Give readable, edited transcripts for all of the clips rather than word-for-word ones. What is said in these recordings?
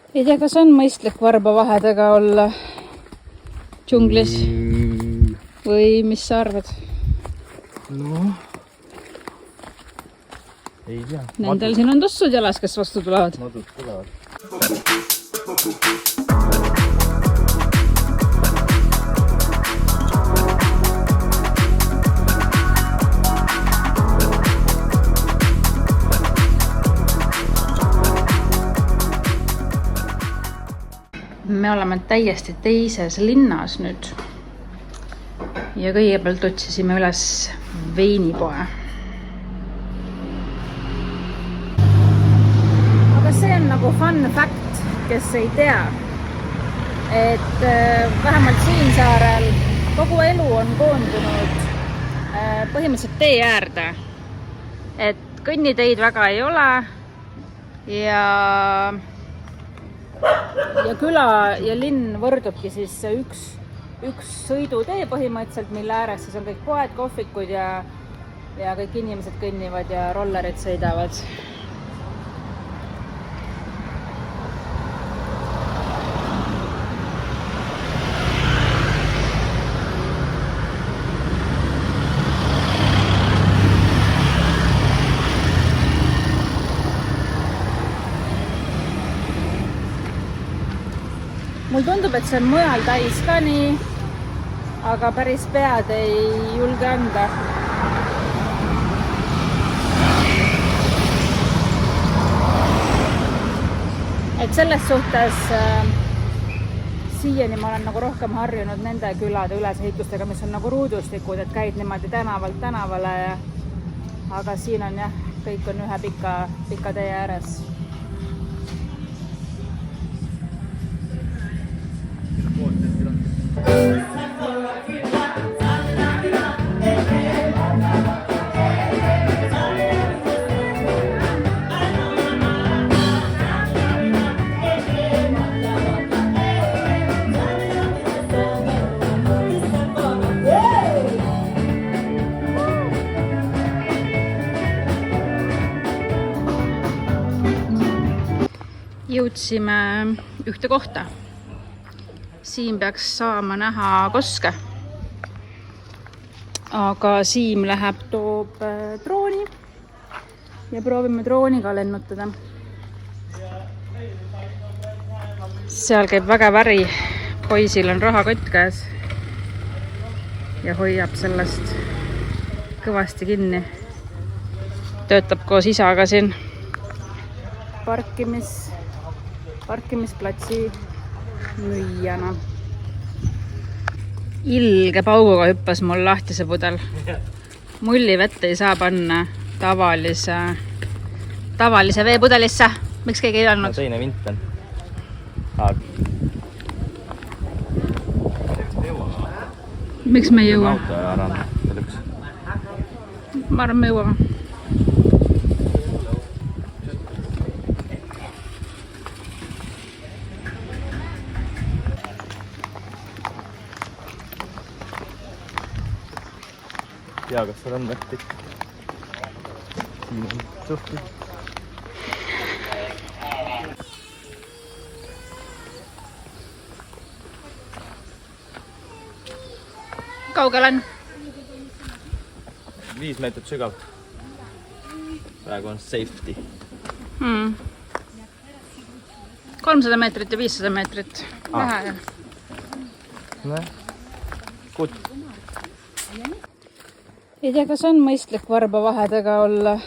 Ei tea, kas on mõistlik varbavahedega olla džunglis või mis sa arvad? No, ei tea. Nendel siin on tossud jalas, kes vastu tulevad. Madud tulevad. Me oleme täiesti teises linnas nüüd ja kõigepealt otsisime üles veinipoe. Aga see on nagu fun fact, kes ei tea, et vähemalt siin saarel kogu elu on koondunud põhimõtteliselt tee äärde, et kõnniteid väga ei ole ja küla ja linn võrdubki siis üks sõidutee põhimõtteliselt, mille ääres siis on kõik poed, kohvikud ja kõik inimesed kõnnivad ja rollerid sõidavad. Mul tundub, et see on mujal täis ka nii, aga päris pead ei julge anda. Et selles suhtes siiani ma olen nagu rohkem harjunud nende külade ülesehitustega, mis on nagu ruudustikud, et käid niimoodi tänavalt tänavale. Aga siin on jah, kõik on ühe pika tee ääres. Jõudsime ühte kohta. Siin peaks saama näha koske. Aga Siim toob drooni ja proovime drooniga lennutada. Seal käib väga väri. Poisil on rahakott käes ja hoiab sellest kõvasti kinni. Töötab koos isaga siin parkimisplatsi müüjana. Ilge pauguga hüppas mul lahtise pudel. Mulli vett ei saa panna tavalise veepudelisse. Miks keegi ei andnud? Teine vint on. Miks me ei jõua? Ma arvan, me jõuame. Ja, kas seal on vett ikka? Siin on suhti. Kaugel on? 5 meetrit sügav. Praegu on safety. 300 meetrit ja 500 meetrit. Vähe. Näe. Good. Ei tea, kas on mõistlik varbavahedega olla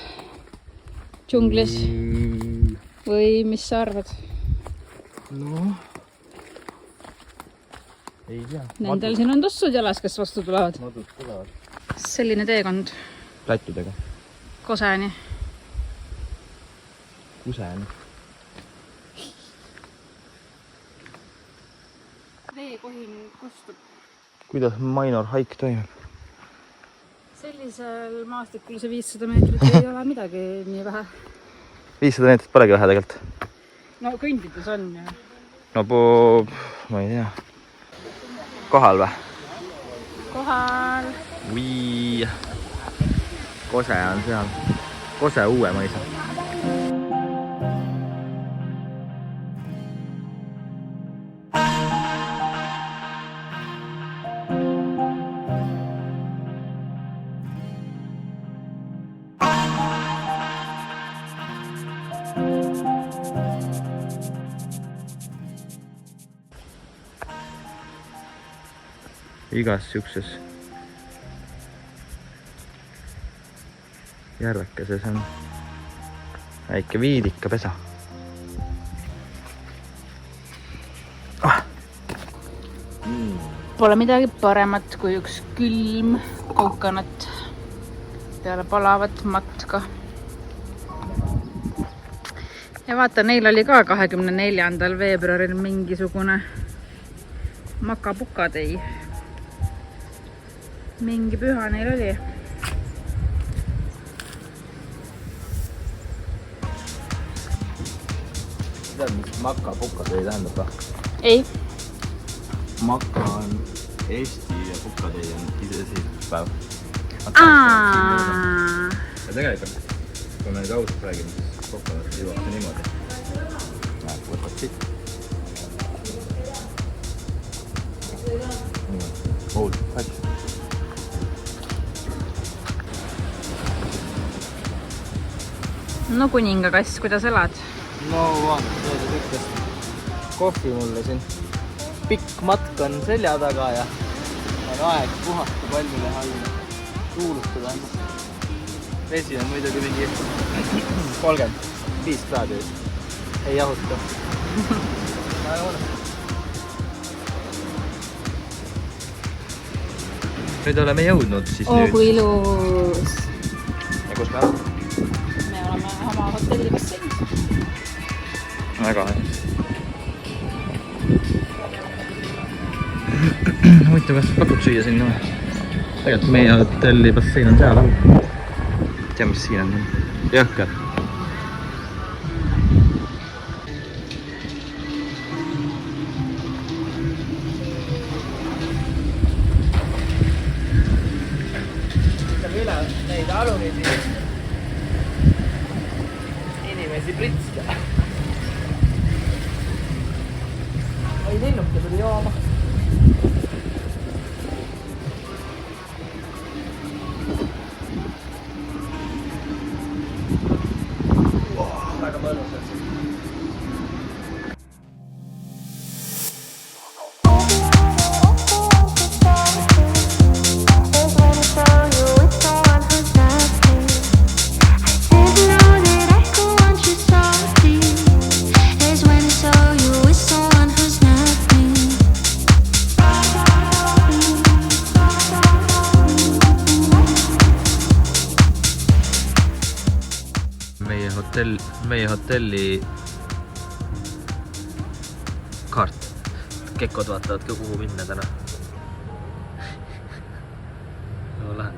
džunglis või mis sa arvad? No, ei tea. Nendel siin on tossud jalas, kes vastu tulevad. Madud tulevad. Selline teekond. Plättudega. Koseni. Kuseni. Veekohin kustub. Kuidas minor hike toimub? Sellisel maastikul see 500 meetrit ei ole midagi nii vähe. 500 meetrit polegi vähe tegelikult. No kõndides on ju. No ma ei tea. Kohal või? Kohal. Vii. Kose on seal. Kose uue mõisa. igas siukses järvekeses on väike viidikapesa. Pole midagi paremat kui üks külm coconut peale palavat matka. Ja vaata, neil oli ka 24. veebruaril mingisugune makapukatei. Mingi püha neil oli. Tead, mis makapukatei tähendab ka? Ei. Maka on Eesti ja pukatei on iseseisvuspäev. Ja tegelikult, kui me nüüd ausalt räägime, siis kokonat juuakse niimoodi. Näed, võtad siit. Old fashioned. No kuningakass, kuidas elad? No vaata, see tükkas kohvi mulle siin. Pikk matk on selja taga ja on aeg puhata palmile all tuulustada ennast. Vesi on muidugi mingi 35 kraadi. Ei jahuta. Nüüd oleme jõudnud siis nüüd. Kui ilus! Ja kus me oleme? Me oleme oma hotelli basseinis. Väga hea. Huvitav, kas pakud süüa sinna või? Tegelikult meie hotelli bassein on seal all. Tea, mis siin on? Jõhker. Ütleme üle neid alumisi inimesi pritsida. Ei linnuke tuli jooma. Väga mõnus on see. Meie hotelli kaart. Kekkod vaatavad ka kuhu minna täna. No lähe.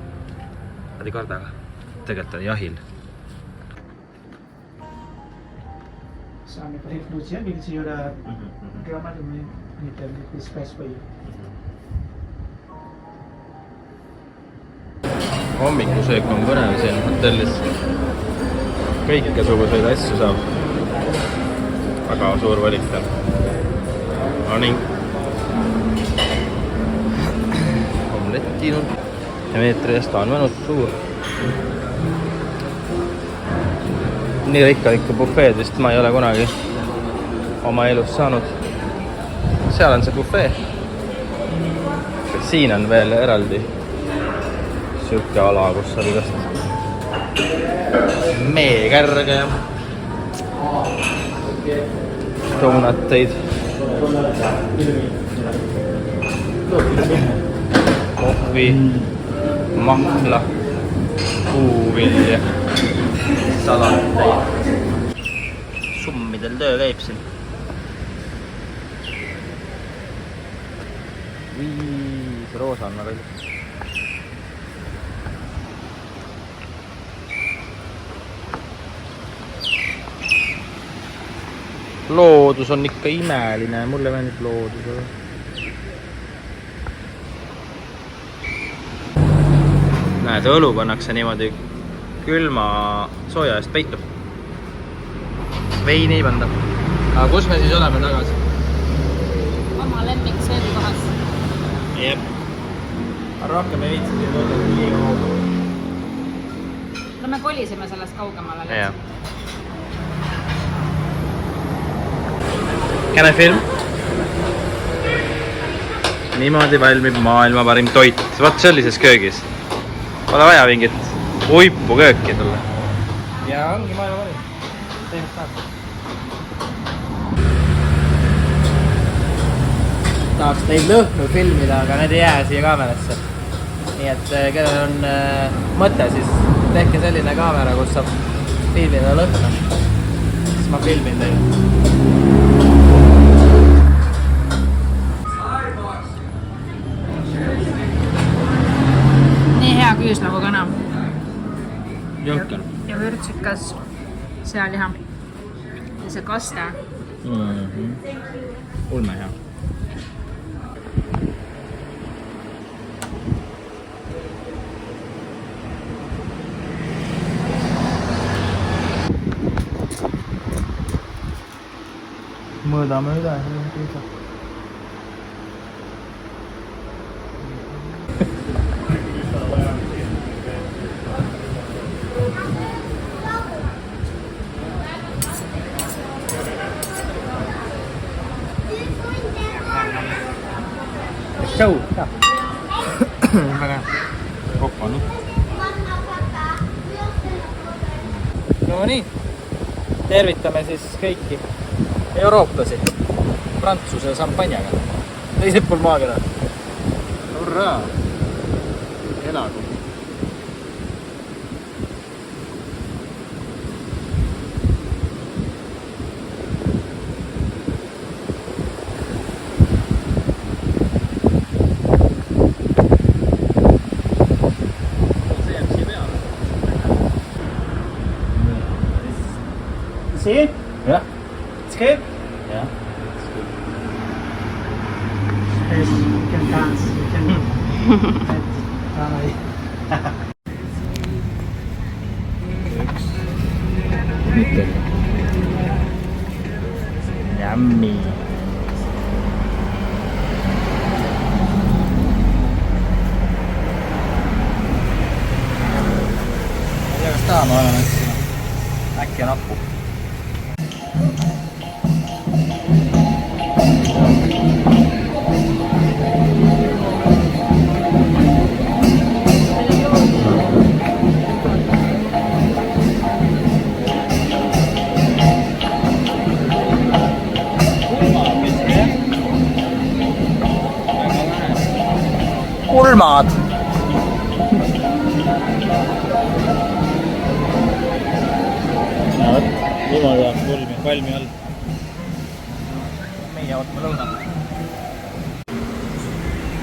Nad ei karda ka. Tegelikult on jahil. Saame tehnud siia, miks ei ole grammad või mitte space või? Hommikusöök on põnev siin hotellis. Kõikesuguseid asju saab. Väga suur valik tal. No nii. Omlettinud. Ja meetri eest on mõnus suur. Nii ikka bufeedist ma ei ole kunagi oma elus saanud. Seal on see bufee. Siin on veel eraldi siuke ala, kus saab igast meekärge ja donutteid, kohvi, mahla, puuvilja, salateid. Summidel töö käib siin. See roosa on väga ilus. Loodus on ikka imeline, mulle meeldib loodus. Näed, õlu pannakse niimoodi külma sooja eest peitu. Veini ei panda. Aga kus me siis oleme tagasi? Oma lemmik söögikohas. Jep. Rohkem ei viitsi siin olla liiga kauga. No me kolisime sellest kaugemale. Ja. Can I film? Niimoodi valmib maailma parim toit. Vaat sellises köögis. Pole vaja mingit uipu kööki tulla. Ja ongi maailma parim. Teemist näeb. Tahaks neid lõhnu filmida, aga need ei jää siia kaamerasse. Nii et kellel on mõte, siis tehke selline kaamera, kus saab filmida lõhna. Siis ma filmin teile. Nii hea küüslavu kana. Jõhker. Ja vürtsikas sealiha. Ja see kaste. Ulme hea. Mõõdame üle. Show. Väga kopanud. No nii. Tervitame siis kõiki eurooplasi Prantsuse šampanjaga. Teised pool maakera. Hurraa! Elagu! See? Jah. It's good? Jah. Yes, you can dance, you can try. Yummy. Ma ei tea, kas tahama olen, et äkki on appu. Ulmad. No võt, niimoodi on valmi all. Meie ootame lõuna.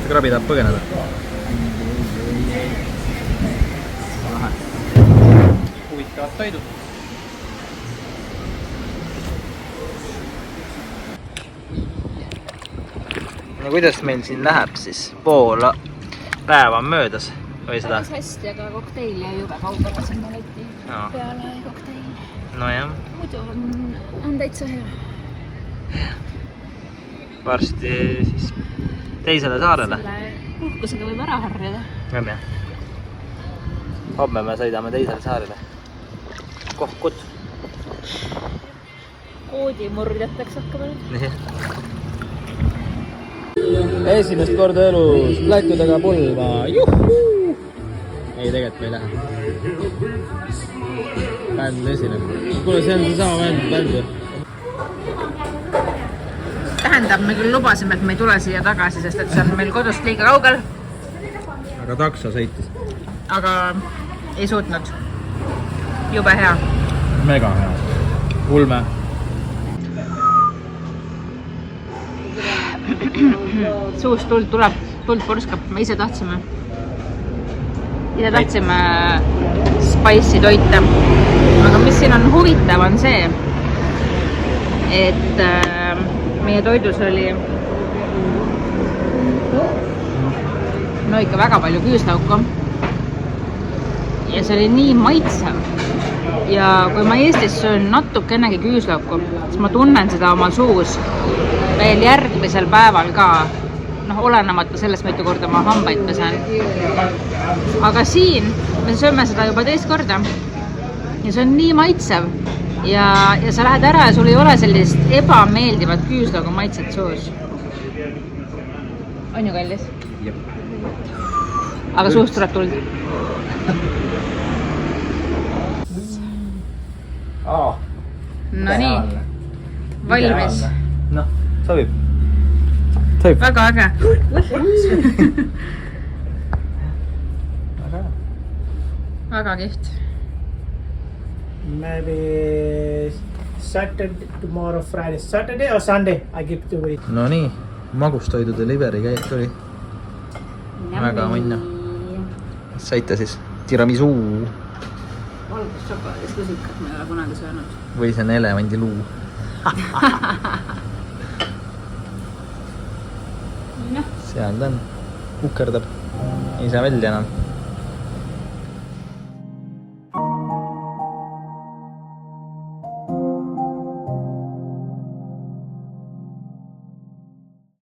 See krabi tahab põgeneda. Huvitavad toidud. No kuidas meil siin läheb siis? Pool päeva on möödas või seda? Päris hästi, aga kokteil jäi jube kaugele sinna leti peale kokteil. No jah. Muidu on täitsa hea. Varsti siis teisele saarele. Selle puhkusega võib ära harjada. Jah, jah. Homme me sõidame teisele saarele. Kohkud. Koodimurdjateks hakkame nüüd. Esimest korda elus lätudega pulma. Juhuu! Ei, tegelikult me ei lähe. Bänd esineb. Kuule, see on seesama bänd või? Tähendab, me küll lubasime, et me ei tule siia tagasi, sest et see on meil kodust liiga kaugel. Aga takso sõitis. Aga ei suutnud. Jube hea. Mega hea. Ulme. Suust tuld tuleb, tuld purskab, me ise tahtsime spice'i toite. Aga mis siin on huvitav on see, et meie toidus oli no ikka väga palju küüslauku ja see oli nii maitsev. Ja kui ma Eestis söön natukenegi küüslauku, siis ma tunnen seda oma suus veel järgmisel päeval ka, noh, olenemata sellest, mitu korda ma hambaid pesen. Aga siin me sööme seda juba teist korda ja see on nii maitsev ja sa lähed ära ja sul ei ole sellist ebameeldivat küüslaugu maitset suus. on ju kallis? Jep. Aga suust tuleb tuld. No nii, valmis. Noh, sobib. Sobib. Väga äge. Väga kihvt. Maybe Saturday, tomorrow, Friday. Saturday or Sunday, I give to it. No nii, magustoidu delivery tuli. Väga mõnna. Saite siis tiramisu Valgusšokolaadist lusikat ma ei ole kunagi söönud. või see on elevandiluu. Seal ta on. Kukerdab. Ei saa välja enam.